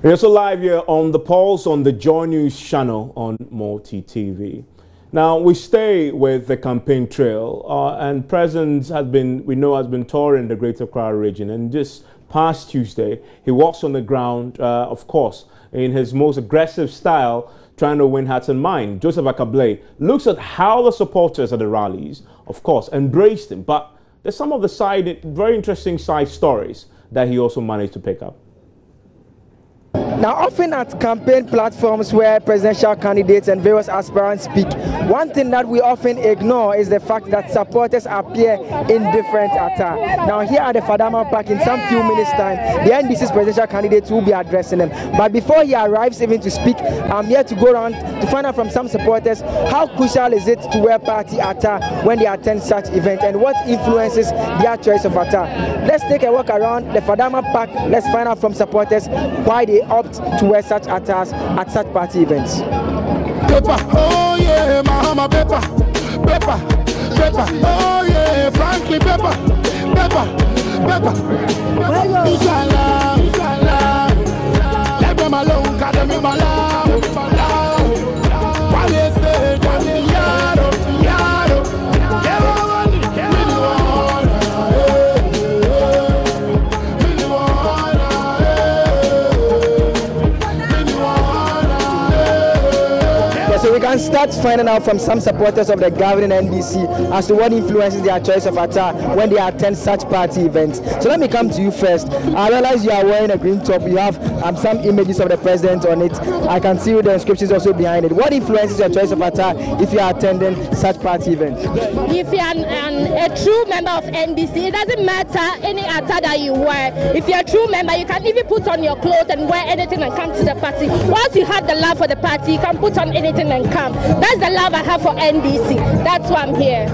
We're also live here on The Pulse on the Joy News channel on Multi TV. Now, we stay with the campaign trail, and President has been touring the Greater Accra region, and just past Tuesday, he walks on the ground, of course, in his most aggressive style, trying to win hearts and minds. Joseph Akable looks at how the supporters at the rallies, of course, embraced him, but there's some of the very interesting side stories that he also managed to pick up. Now, often at campaign platforms where presidential candidates and various aspirants speak, one thing that we often ignore is the fact that supporters appear in different attire. Now, here at the Fadama Park, in some few minutes' time, the NDC's presidential candidates will be addressing them. But before he arrives even to speak, I'm here to go around to find out from some supporters how crucial is it to wear party attire when they attend such events, and what influences their choice of attire. Let's take a walk around the Fadama Park. Let's find out from supporters why they opt to wear such attires at such party events. Pepper, oh yeah, Mahama pepper, pepper, pepper, oh yeah, frankly pepper, pepper, pepper. Inshallah, inshallah, let them alone, cut them in my love. Why they say, yaro, yaro, So we can start finding out from some supporters of the governing NDC as to what influences their choice of attire when they attend such party events. So let me come to you first. I realize you are wearing a green top. You have some images of the president on it. I can see the inscriptions also behind it. What influences your choice of attire if you are attending such party events? If you are a true member of NDC, it doesn't matter any attire that you wear. If you're a true member, you can even put on your clothes and wear anything and come to the party. Once you have the love for the party, you can put on anything and come. That's the love I have for NDC. That's why I'm here.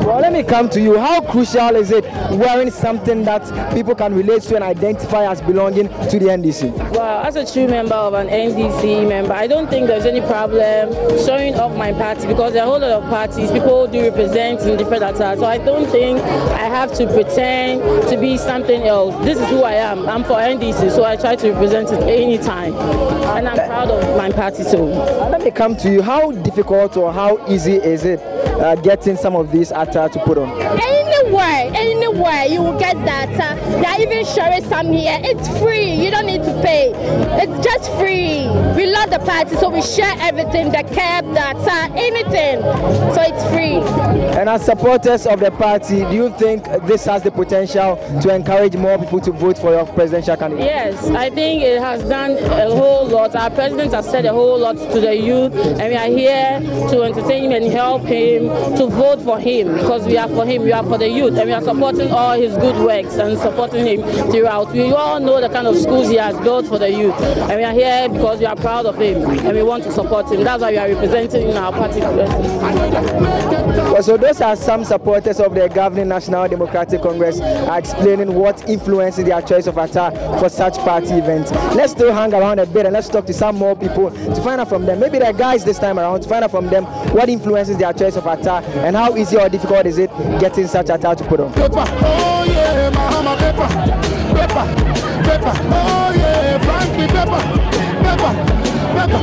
Well, let me come to you. How crucial is it wearing something that people can relate to and identify as belonging to the NDC? Well, as a true member of an NDC member, I don't think there's any problem showing off my party, because there are a whole lot of parties people do represent in different attires. So I don't think I have to pretend to be something else. This is who I am. I'm for NDC, so I try to represent it anytime. And I'm proud of my party too. Let me come to you. How difficult or how easy is it getting some of these attire to put on? Anywhere you will get that. They are even showing some here. It's free. You don't need to pay. It's just free. We love the party, so we share everything, the cap, the attire, anything. So it's free. And as supporters of the party, do you think this has the potential to encourage more people to vote for your presidential candidate? Yes, I think it has done a whole lot. Our president has said a whole lot to the youth, and we are here to entertain him and help him to vote for him, because we are for him, we are for the youth, and we are supporting all his good works and supporting him throughout. We all know the kind of schools he has built for the youth, and we are here because we are proud of him and we want to support him. That's why we are representing in our party. Well, so those are some supporters of the governing National Democratic Congress explaining what influences their choice of attire for such party events. Let's still hang around a bit and let's talk to some more people to find out from them, maybe the guys this time around, to find out from them what influences their choice of attire and how easy or difficult is it getting such attire to put on. pepper, oh yeah, Mahama pepper, pepper, pepper, oh yeah, frankly pepper, pepper, pepper.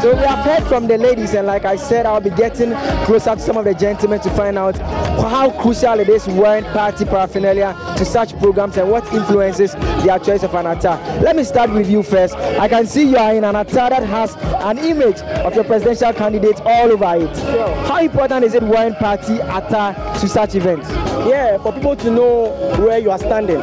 So we have heard from the ladies, and like I said, I'll be getting closer to some of the gentlemen to find out how crucial it is wearing party paraphernalia to such programs and what influences their choice of an attire. Let me start with you first. I can see you are in an attire that has an image of your presidential candidate all over it. How important is it wearing party attire to such events? Yeah, for people to know where you are standing.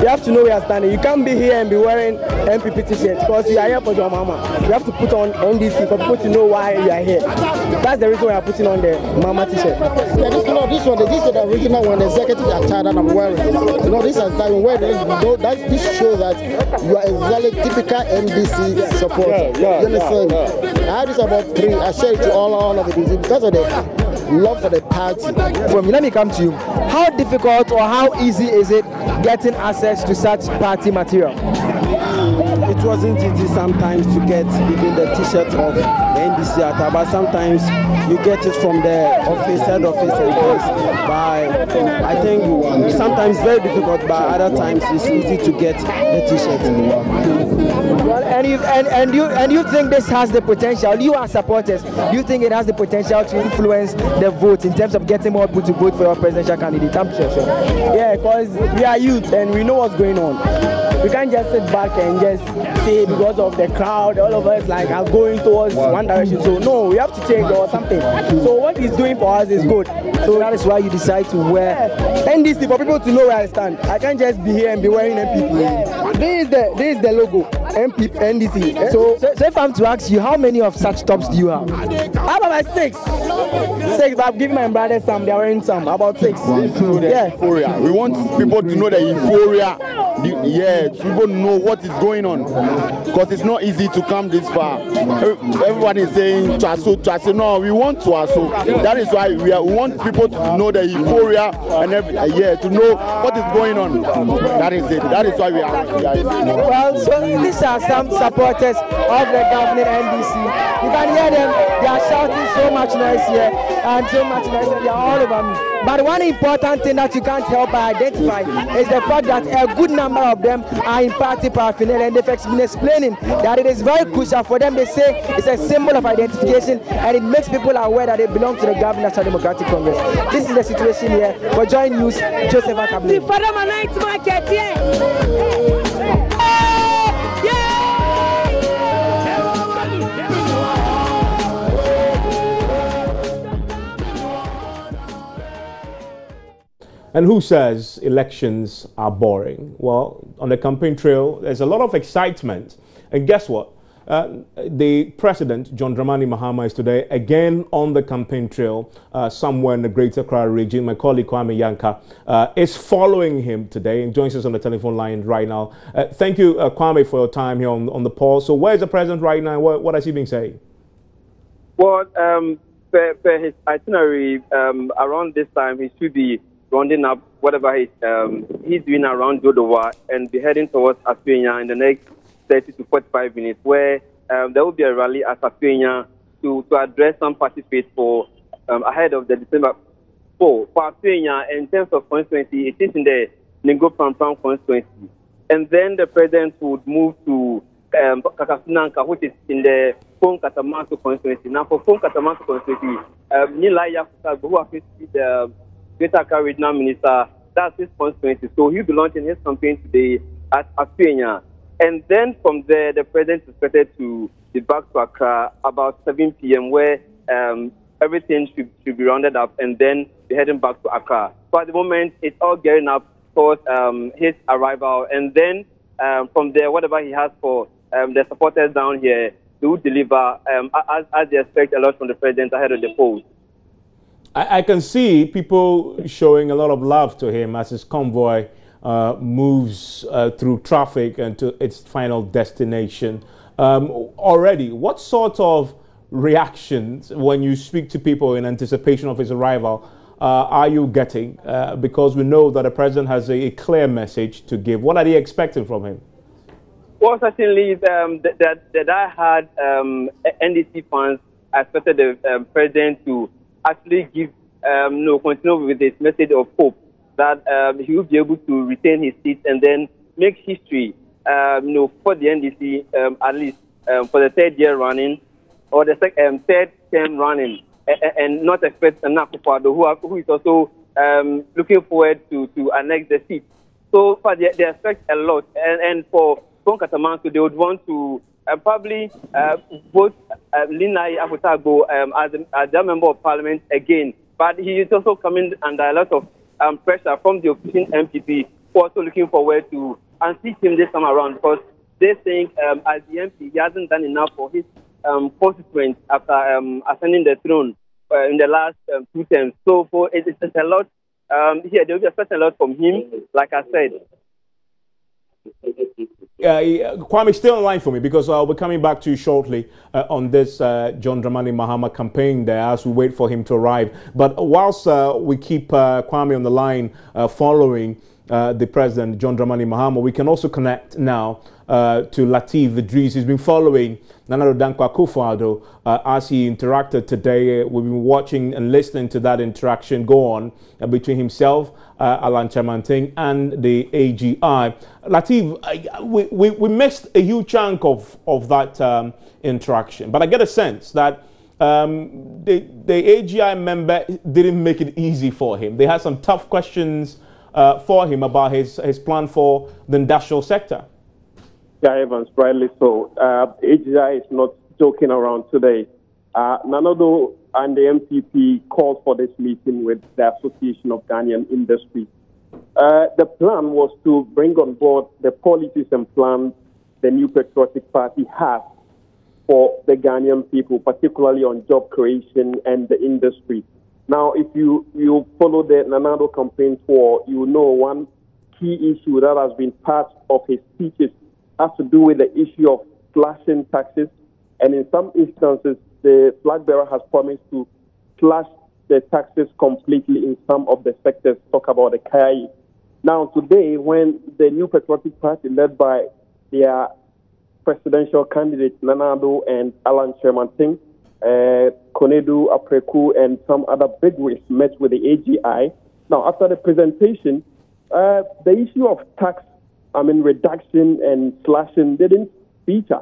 You have to know where you are standing. You can't be here and be wearing MPP t-shirt because you are here for your mama. You have to put on NDC for people to know why you are here. That's the reason why I'm putting on the mama t-shirt. Yeah, this is the original one, the executive attire that I'm wearing. This is that you wear this shows that you are a very typical NDC supporter. You understand? I have this about 3. I share it to all of it because of the love for the party. Let me come to you. How difficult or how easy is it getting access to such party material? it wasn't easy sometimes to get even the t-shirt of the NDC attire, but sometimes you get it from the office, head office and things. But I think sometimes very difficult, but other times it's easy to get the t-shirt. Well, and you think this has the potential, you are supporters, do you think it has the potential to influence the vote in terms of getting more people to vote for your presidential candidate? I'm sure. Yeah, because we are youth and we know what's going on. We can't just sit back and just say because of the crowd, all of us like are going towards one direction. So no, we have to change or something. So what he's doing for us is good. So that is why you decide to wear NDC for people to know where I stand. I can't just be here and be wearing MPP. This is the logo, NDC. So if I'm to ask you, how many of such tops do you have? I have about 6. 6, but I've given my brother some. They are wearing some. About 6. Yeah. Euphoria. We want people to know the euphoria. People know what is going on, because it's not easy to come this far. Everybody is saying Twaso. No, we want Twaso. That is why we want people to know the euphoria and to know what is going on. That is it. That is why we are here. Well, so these are some supporters of the governing NDC. You can hear them. They are shouting so much noise here and so much noise, and they are all over me. But one important thing that you can't help but identify is the fact that a good number of them are in party paraphernalia, and they've been explaining that it is very crucial for them. They say it's a symbol of identification and it makes people aware that they belong to the Gambia National Democratic Congress. This is the situation here. For Joy News, Joseph Akable. And who says elections are boring? Well, on the campaign trail, there's a lot of excitement. And guess what? The president, John Dramani Mahama, is today again on the campaign trail somewhere in the Greater Accra region. My colleague Kwame Janka is following him today and joins us on the telephone line right now. Thank you, Kwame, for your time here on the pulse. So where is the president right now? What has he been saying? Well, per his itinerary, around this time, he should be rounding up whatever he's doing around Dodowa and be heading towards Afuenya in the next 30 to 45 minutes, where there will be a rally at Afuenya to address some party faith for ahead of the December 4. For Afuenya, in terms of constituency, it is in the Ningo Pram constituency. And then the president would move to Kakasunanka, which is in the Fon Katamaso constituency. Now, for Fon Katamaso constituency, Nilaya who has the Greater Accra Regional Minister, that's his constituency. So he'll be launching his campaign today at Afuenya. And then from there, the president is expected to be back to Accra about 7 p.m., where everything should be rounded up and then be heading back to Accra. So at the moment, it's all gearing up towards his arrival. And then from there, whatever he has for the supporters down here, they will deliver as they expect a lot from the president ahead of the polls. I can see people showing a lot of love to him as his convoy moves through traffic and to its final destination. Already, what sort of reactions when you speak to people in anticipation of his arrival are you getting? Because we know that the president has a clear message to give. What are they expecting from him? Well, certainly that I had NDC fans expected the president to actually give, continue with his message of hope that he will be able to retain his seat and then make history, for the NDC at least for the third year running or the third term running, and not expect Nakufado, who is also looking forward to annex the seat. So far, they expect a lot, and for Katamanso, they would want to probably vote Linai Afutago as a member of parliament again. But he is also coming under a lot of pressure from the opposition MPP, who are also looking forward to unseat him this time around, because they think as the MP, he hasn't done enough for his constituents after ascending the throne in the last 2 terms. So it's a lot. Here, they will be expecting a lot from him, like I said. Kwame, stay on line for me, because I'll be coming back to you shortly on this John Dramani Mahama campaign there as we wait for him to arrive. But whilst we keep Kwame on the line following, the president, John Dramani Mahama. We can also connect now to Lateef Idris. He's been following Nana Addo Dankwa Akufo-Addo as he interacted today. We've been watching and listening to that interaction go on between himself, Alan Chamanting, and the AGI. Lateef, we missed a huge chunk of that interaction, but I get a sense that the AGI member didn't make it easy for him. They had some tough questions for him about his plan for the industrial sector. Yeah, Evans, rightly so. AGI is not joking around today. Nana Addo and the MPP called for this meeting with the Association of Ghanaian Industry. The plan was to bring on board the policies and plans the new Patriotic Party has for the Ghanaian people, particularly on job creation and the industry. Now, if you follow the Nana Addo campaign tour, you know one key issue that has been part of his speeches has to do with the issue of slashing taxes. And in some instances, the flag bearer has promised to slash the taxes completely in some of the sectors. Talk about the KAI. Now, today, when the new Patriotic Party, led by their presidential candidates, Nana Addo and Alan Chamanting, Konedu Apreku, and some other bigwigs met with the AGI. Now, after the presentation, the issue of tax, reduction and slashing didn't feature.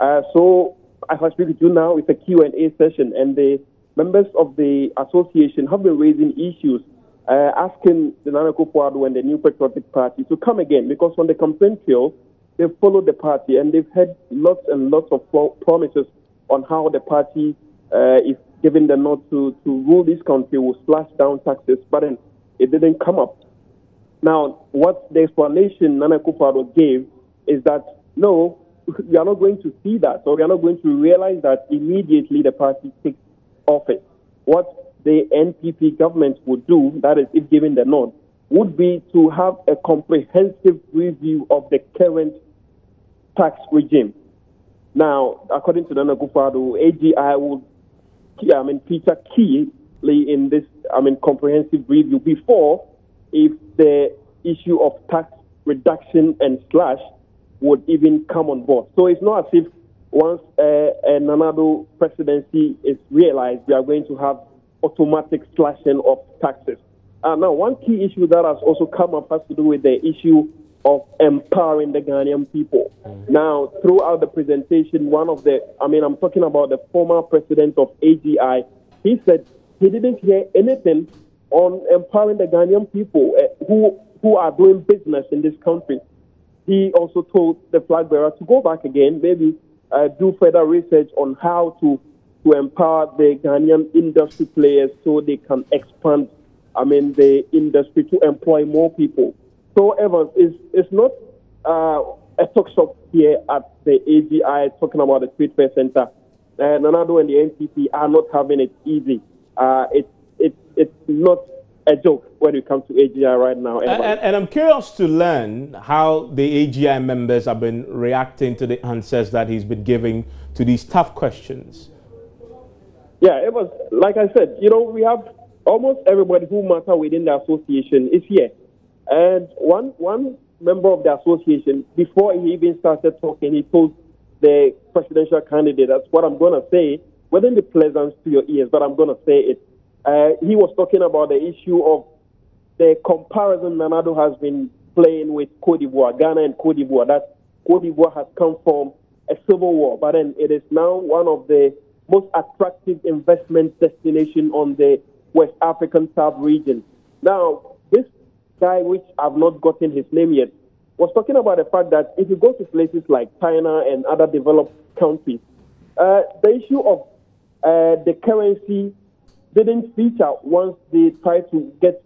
So, as I speak to you now, it's a Q&A session, and the members of the association have been raising issues, asking the Nana Akufo-Addo and the new Patriotic Party to come again, because on the campaign trail, they've followed the party, and they've had lots and lots of promises on how the party, if given the nod to rule this country, will slash down taxes, but then it didn't come up. Now, what the explanation Nana Akufo-Addo gave is that, no, we are not going to see that, or we are not going to realize that immediately the party takes office. What the NPP government would do, that is, if given the nod, would be to have a comprehensive review of the current tax regime. Now, according to Nana Akufo-Addo, AGI will feature keyly in this comprehensive review before, if the issue of tax reduction and slash would even come on board. So it's not as if once a Nana Addo presidency is realized, we are going to have automatic slashing of taxes. Now, one key issue that has also come up has to do with the issue of empowering the Ghanaian people. Now, throughout the presentation, one of the, I'm talking about the former president of AGI, he said he didn't hear anything on empowering the Ghanaian people who are doing business in this country. He also told the flag bearer to go back again, maybe do further research on how to empower the Ghanaian industry players so they can expand, the industry to employ more people. So, Evans, it's not a talk shop here at the AGI talking about the Trade Fair Center. Nana Addo and the NPP are not having it easy. It's not a joke when it comes to AGI right now. And I'm curious to learn how the AGI members have been reacting to the answers that he's been giving to these tough questions. Yeah, it was, like I said, we have almost everybody who matters within the association is here. And one member of the association, before he even started talking, he told the presidential candidate, that's what I'm going to say, within the pleasant to your ears, but I'm going to say it. He was talking about the issue of the comparison Nana Addo has been playing with Côte d'Ivoire, Ghana and Côte d'Ivoire, that Côte d'Ivoire has come from a civil war, but then it is now one of the most attractive investment destinations on the West African sub-region. Now, this guy, which I've not gotten his name yet, was talking about the fact that if you go to places like China and other developed countries, the issue of the currency didn't feature once they tried to get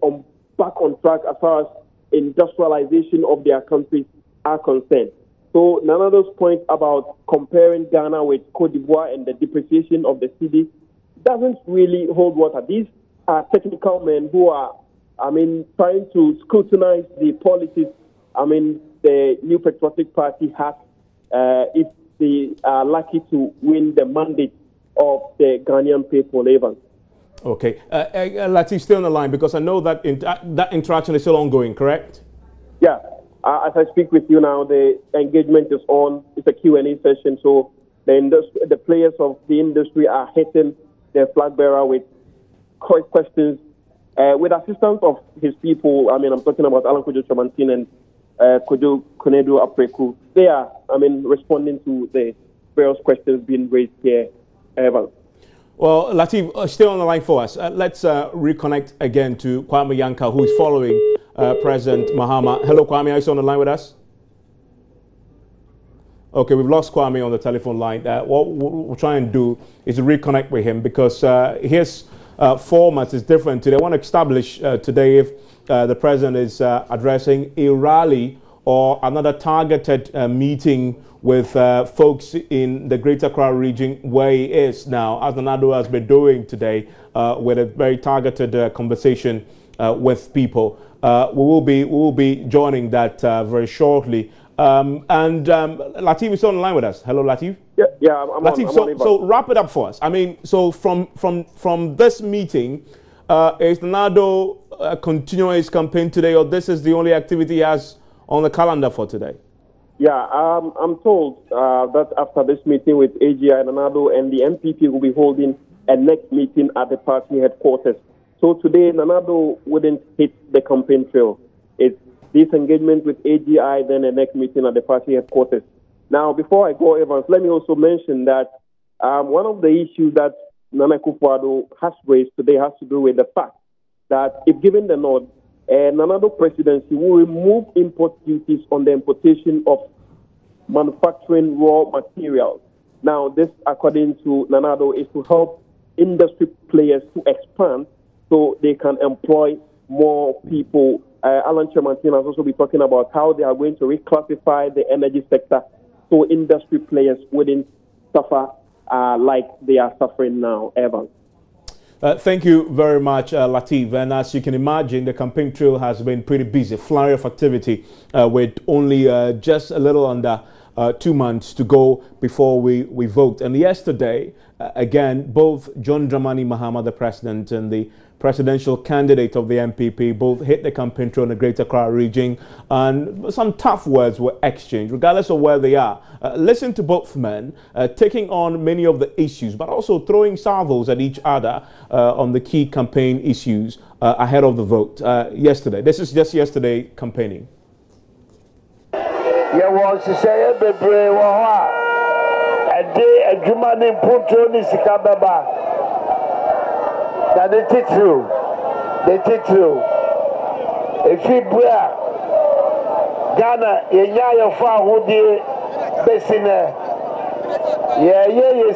back on track as far as industrialization of their countries are concerned. So Nana Addo's point about comparing Ghana with Côte d'Ivoire and the depreciation of the cedi doesn't really hold water. These are technical men who are, trying to scrutinize the policies, the new Patriotic Party has if they are lucky to win the mandate of the Ghanaian people, Evans. Okay. Lateef, stay on the line, because I know that that interaction is still ongoing, correct? Yeah, as I speak with you now, the engagement is on. It's a Q&A session, so the players of the industry are hitting their flag bearer with questions with assistance of his people. I mean, I'm talking about Alan Kojo Chamantin and Kojo Konedo Apreku. They are, responding to the various questions being raised here, Evan. Well, Latif, stay on the line for us. Let's reconnect again to Kwame Janka, who is following President Mahama. Hello, Kwame. Are you still on the line with us? Okay, we've lost Kwame on the telephone line. What we'll try and do is reconnect with him because his format is different today. I want to establish today if the president is addressing a rally or another targeted meeting with folks in the Greater Accra region where he is now, as Addo has been doing today with a very targeted conversation with people. We will be joining that very shortly. Latif is on the line with us. Hello, Latif. Yeah, I'm Latif, on. So wrap it up for us. I mean, so from this meeting, is Addo continuing his campaign today, or this is the only activity he has on the calendar for today? Yeah, I'm told that after this meeting with AGI and Addo and the MPP will be holding a next meeting at the party headquarters. So today, Addo wouldn't hit the campaign trail. It's this engagement with AGI, then a next meeting at the party headquarters. Now, before I go, Evans, let me also mention that one of the issues that Nana Akufo-Addo has raised today has to do with the fact that if given the nod, Addo presidency will remove import duties on the importation of manufacturing raw materials. Now, this, according to Addo, is to help industry players to expand so they can employ more people. Alan Chamantin has also been talking about how they are going to reclassify the energy sector so industry players wouldn't suffer like they are suffering now, Evan. Thank you very much, Latif. And as you can imagine, the campaign trail has been pretty busy, flurry of activity with only just a little under 2 months to go before we vote. And yesterday, again, both John Dramani Mahama, the president, and the presidential candidate of the MPP both hit the campaign trail in the Greater Accra region, and some tough words were exchanged, regardless of where they are. Listen to both men taking on many of the issues, but also throwing salvos at each other on the key campaign issues ahead of the vote yesterday. This is just yesterday campaigning. Now they take through. If you bring Ghana, you far who did Bessina,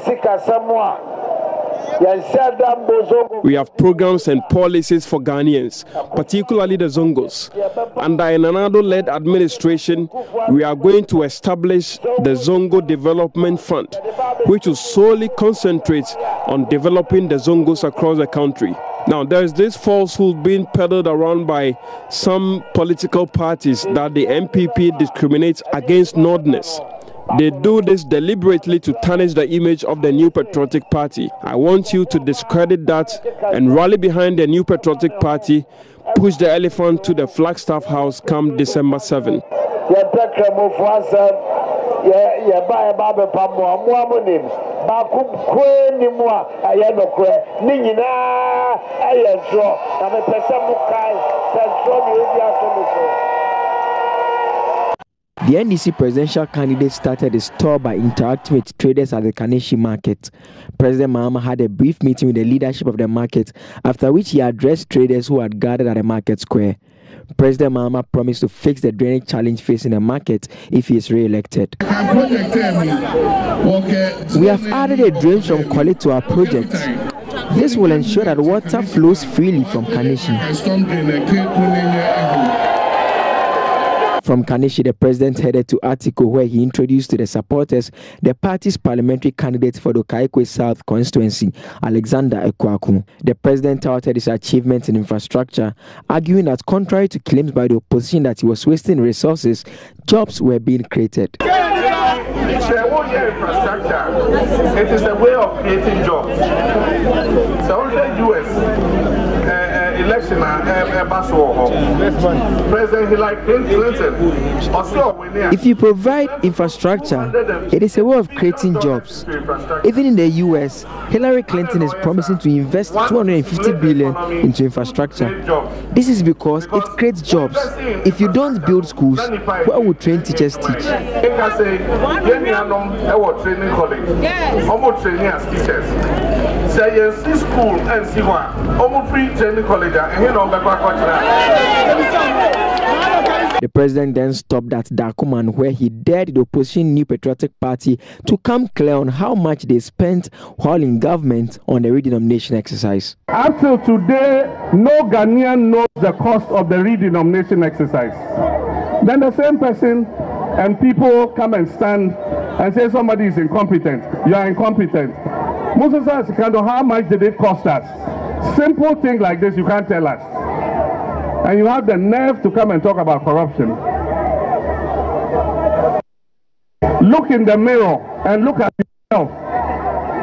Sika Samoa. We have programs and policies for Ghanaians, particularly the Zongos. Under an Addo-led administration, we are going to establish the Zongo Development Fund, which will solely concentrate on developing the Zongos across the country. Now, there is this falsehood being peddled around by some political parties that the MPP discriminates against Nordness. They do this deliberately to tarnish the image of the New Patriotic Party. I want you to discredit that and rally behind the New Patriotic Party, push the elephant to the Flagstaff House come December 7. The NDC presidential candidate started his tour by interacting with traders at the Kaneshie market. President Mahama had a brief meeting with the leadership of the market, after which he addressed traders who had gathered at the market square. President Mahama promised to fix the drainage challenge facing the market if he is re-elected. We have added a drain from Kwale to our project. This will ensure that water flows freely from Kaneshie. From Kaneshie, the president headed to Atiko, where he introduced to the supporters the party's parliamentary candidate for the Kaikwe South constituency, Alexander Ekwaku. The president touted his achievements in infrastructure, arguing that contrary to claims by the opposition that he was wasting resources, jobs were being created. Infrastructure, it is a way of creating jobs. So the US election President Hillary Clinton. If you provide infrastructure, it is a way of creating jobs. Even in the US, Hillary Clinton is promising to invest $250 billion into infrastructure. This is because it creates jobs. If you don't build schools, where would trained teachers teach? Almost training as teachers. Say yes, school and see what almost free training college and you know The president then stopped at Dakuman, where he dared the opposition New Patriotic Party to come clear on how much they spent while in government on the redenomination exercise. Up till today, no Ghanaian knows the cost of the redenomination exercise. Then the same person and people come and stand and say somebody is incompetent. You are incompetent. Moses, how much did it cost us? Simple thing like this, you can't tell us. And you have the nerve to come and talk about corruption. Look in the mirror and look at yourself.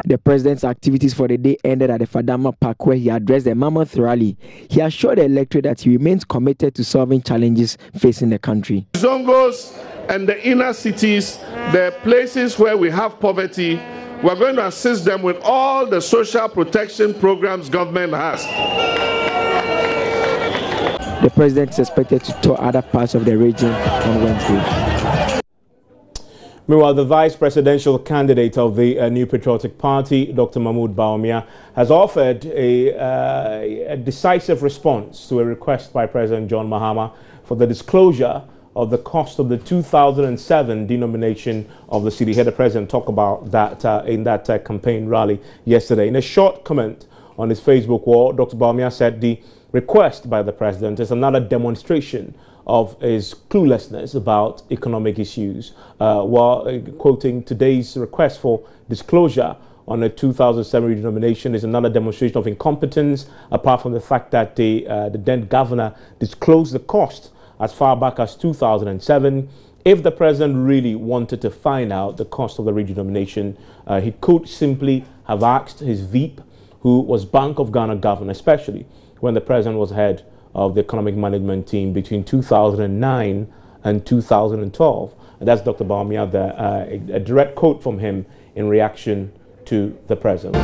The president's activities for the day ended at the Fadama Park, where he addressed the mammoth rally. He assured the electorate that he remains committed to solving challenges facing the country. Zongos and the inner cities, the places where we have poverty, we're going to assist them with all the social protection programs government has. The president is expected to tour other parts of the region on Wednesday. Meanwhile, the vice presidential candidate of the New Patriotic Party, Dr. Mahmoud Bawumia, has offered a decisive response to a request by President John Mahama for the disclosure of the cost of the 2007 denomination of the city. He had the president talk about that in that campaign rally yesterday. In a short comment on his Facebook wall, Dr. Bawumia said the request by the president is another demonstration of his cluelessness about economic issues, while quoting today's request for disclosure on a 2007 redenomination is another demonstration of incompetence, apart from the fact that the then governor disclosed the cost as far back as 2007. If the president really wanted to find out the cost of the redenomination, he could simply have asked his VP, who was Bank of Ghana governor, especially when the president was head of the economic management team between 2009 and 2012. And that's Dr. Bawumia, a direct quote from him in reaction to the president.